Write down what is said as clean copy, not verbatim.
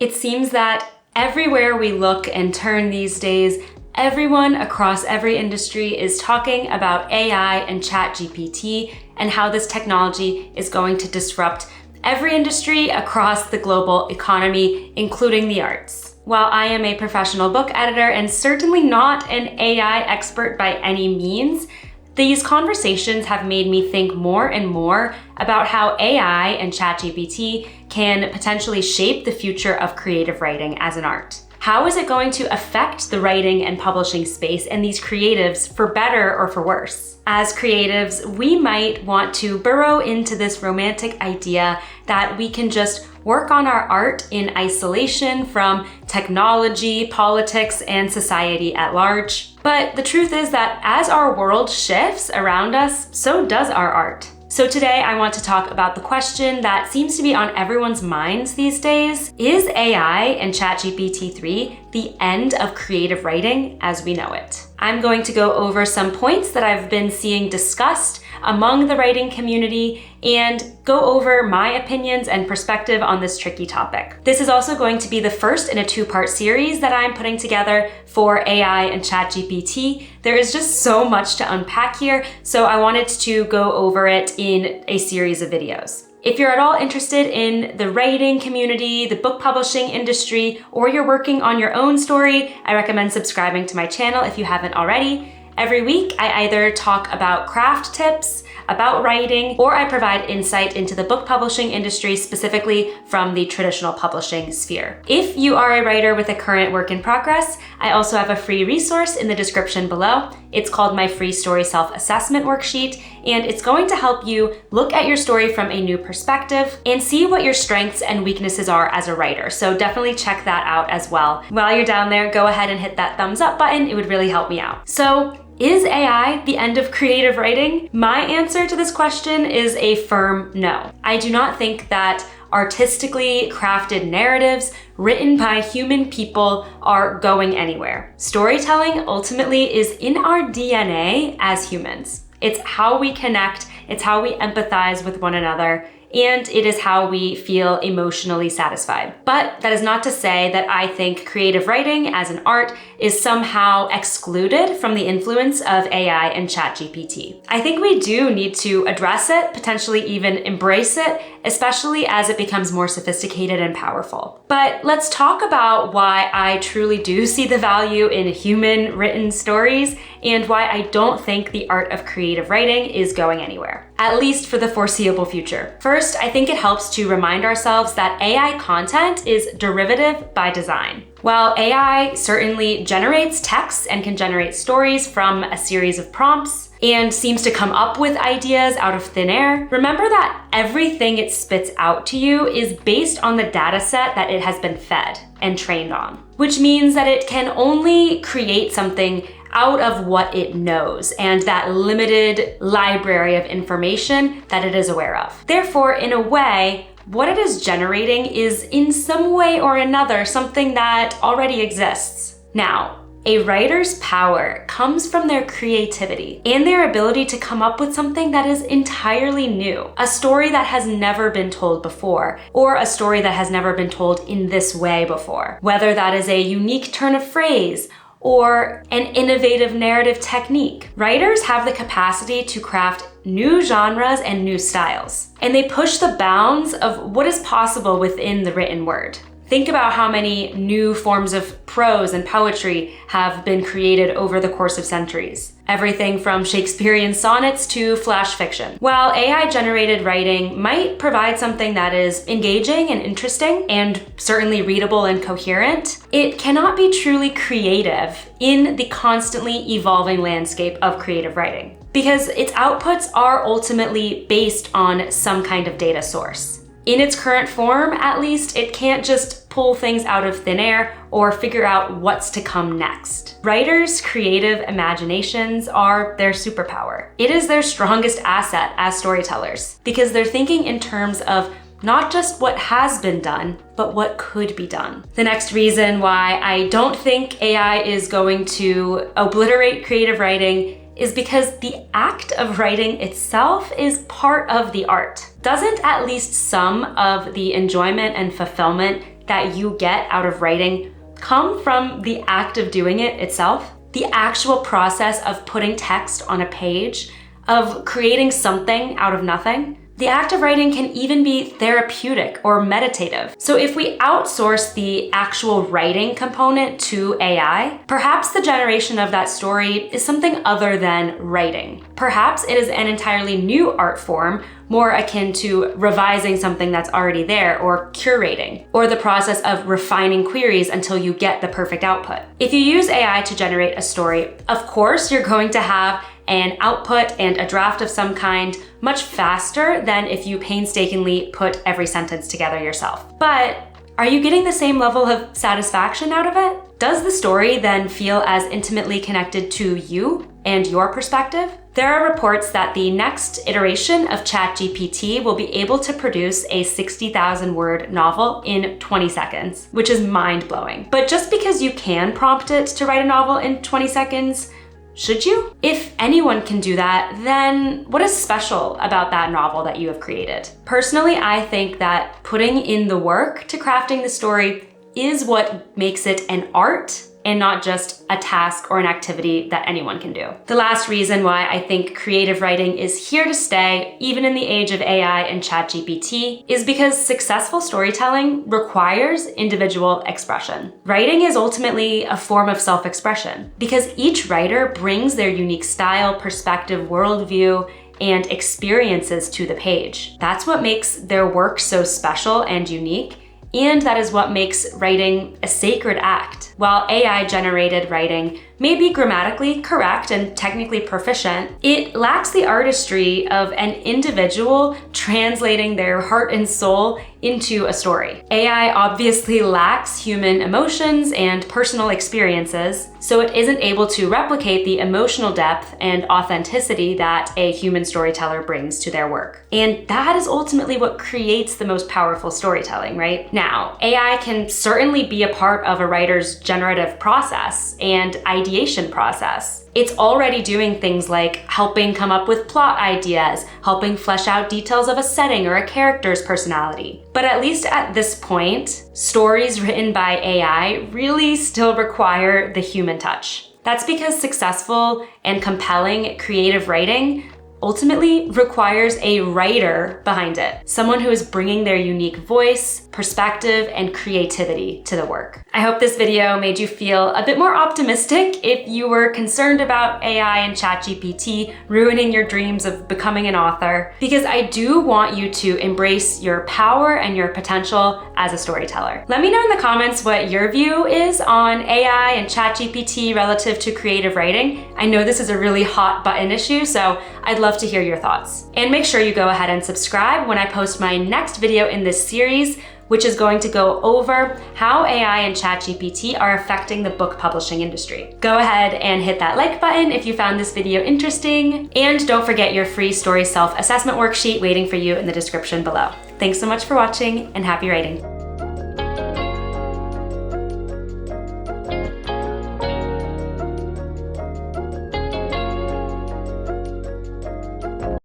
It seems that everywhere we look and turn these days, everyone across every industry is talking about AI and ChatGPT and how this technology is going to disrupt every industry across the global economy, including the arts. While I am a professional book editor and certainly not an AI expert by any means, these conversations have made me think more and more about how AI and ChatGPT can potentially shape the future of creative writing as an art. How is it going to affect the writing and publishing space and these creatives for better or for worse? As creatives, we might want to burrow into this romantic idea that we can just work on our art in isolation from technology, politics, and society at large. But the truth is that as our world shifts around us, so does our art. So today I want to talk about the question that seems to be on everyone's minds these days. Is AI and ChatGPT 3 the end of creative writing as we know it? I'm going to go over some points that I've been seeing discussed among the writing community and go over my opinions and perspective on this tricky topic. This is also going to be the first in a two-part series that I'm putting together for AI and ChatGPT. There is just so much to unpack here, so I wanted to go over it in a series of videos. If you're at all interested in the writing community, the book publishing industry, or you're working on your own story, I recommend subscribing to my channel if you haven't already. Every week, I either talk about craft tips, about writing, or I provide insight into the book publishing industry, specifically from the traditional publishing sphere. If you are a writer with a current work in progress, I also have a free resource in the description below. It's called my free story self-assessment worksheet, and it's going to help you look at your story from a new perspective and see what your strengths and weaknesses are as a writer. So definitely check that out as well. While you're down there, go ahead and hit that thumbs up button. It would really help me out. So, is AI the end of creative writing? My answer to this question is a firm no. I do not think that artistically crafted narratives written by human people are going anywhere. Storytelling ultimately is in our DNA as humans. It's how we connect, it's how we empathize with one another, and it is how we feel emotionally satisfied. But that is not to say that I think creative writing as an art is somehow excluded from the influence of AI and ChatGPT. I think we do need to address it, potentially even embrace it, especially as it becomes more sophisticated and powerful. But let's talk about why I truly do see the value in human written stories and why I don't think the art of creative writing is going anywhere, at least for the foreseeable future. First, I think it helps to remind ourselves that AI content is derivative by design. While AI certainly generates text and can generate stories from a series of prompts and seems to come up with ideas out of thin air, remember that everything it spits out to you is based on the data set that it has been fed and trained on, which means that it can only create something out of what it knows and that limited library of information that it is aware of. Therefore, in a way, what it is generating is in some way or another something that already exists. Now, a writer's power comes from their creativity and their ability to come up with something that is entirely new, a story that has never been told before, or a story that has never been told in this way before, whether that is a unique turn of phrase or an innovative narrative technique. Writers have the capacity to craft new genres and new styles, and they push the bounds of what is possible within the written word. Think about how many new forms of prose and poetry have been created over the course of centuries. Everything from Shakespearean sonnets to flash fiction. While AI-generated writing might provide something that is engaging and interesting and certainly readable and coherent, it cannot be truly creative in the constantly evolving landscape of creative writing, because its outputs are ultimately based on some kind of data source. In its current form, at least, it can't just pull things out of thin air or figure out what's to come next. Writers' creative imaginations are their superpower. It is their strongest asset as storytellers because they're thinking in terms of not just what has been done, but what could be done. The next reason why I don't think AI is going to obliterate creative writing is because the act of writing itself is part of the art. Doesn't at least some of the enjoyment and fulfillment that you get out of writing come from the act of doing it itself. The actual process of putting text on a page, of creating something out of nothing. The act of writing can even be therapeutic or meditative. So if we outsource the actual writing component to AI, perhaps the generation of that story is something other than writing. Perhaps it is an entirely new art form, more akin to revising something that's already there, or curating, or the process of refining queries until you get the perfect output. If you use AI to generate a story, of course you're going to have an output and a draft of some kind much faster than if you painstakingly put every sentence together yourself. But are you getting the same level of satisfaction out of it? Does the story then feel as intimately connected to you and your perspective? There are reports that the next iteration of ChatGPT will be able to produce a 60,000 word novel in 20 seconds, which is mind-blowing. But just because you can prompt it to write a novel in 20 seconds, should you? If anyone can do that, then what is special about that novel that you have created? Personally, I think that putting in the work to crafting the story is what makes it an art and not just a task or an activity that anyone can do. The last reason why I think creative writing is here to stay, even in the age of AI and ChatGPT, is because successful storytelling requires individual expression. Writing is ultimately a form of self-expression because each writer brings their unique style, perspective, worldview, and experiences to the page. That's what makes their work so special and unique. And that is what makes writing a sacred act. While AI-generated writing may be grammatically correct and technically proficient, it lacks the artistry of an individual translating their heart and soul into a story. AI obviously lacks human emotions and personal experiences, so it isn't able to replicate the emotional depth and authenticity that a human storyteller brings to their work. And that is ultimately what creates the most powerful storytelling, right? Now, AI can certainly be a part of a writer's generative process and ideation process. It's already doing things like helping come up with plot ideas, helping flesh out details of a setting or a character's personality. But at least at this point, stories written by AI really still require the human touch. That's because successful and compelling creative writing ultimately requires a writer behind it, someone who is bringing their unique voice, perspective, and creativity to the work. I hope this video made you feel a bit more optimistic if you were concerned about AI and ChatGPT ruining your dreams of becoming an author, because I do want you to embrace your power and your potential as a storyteller. Let me know in the comments what your view is on AI and ChatGPT relative to creative writing. I know this is a really hot button issue, so I'd love to hear your thoughts. And make sure you go ahead and subscribe when I post my next video in this series, which is going to go over how AI and ChatGPT are affecting the book publishing industry. Go ahead and hit that like button if you found this video interesting, and don't forget your free story self-assessment worksheet waiting for you in the description below. Thanks so much for watching, and happy writing.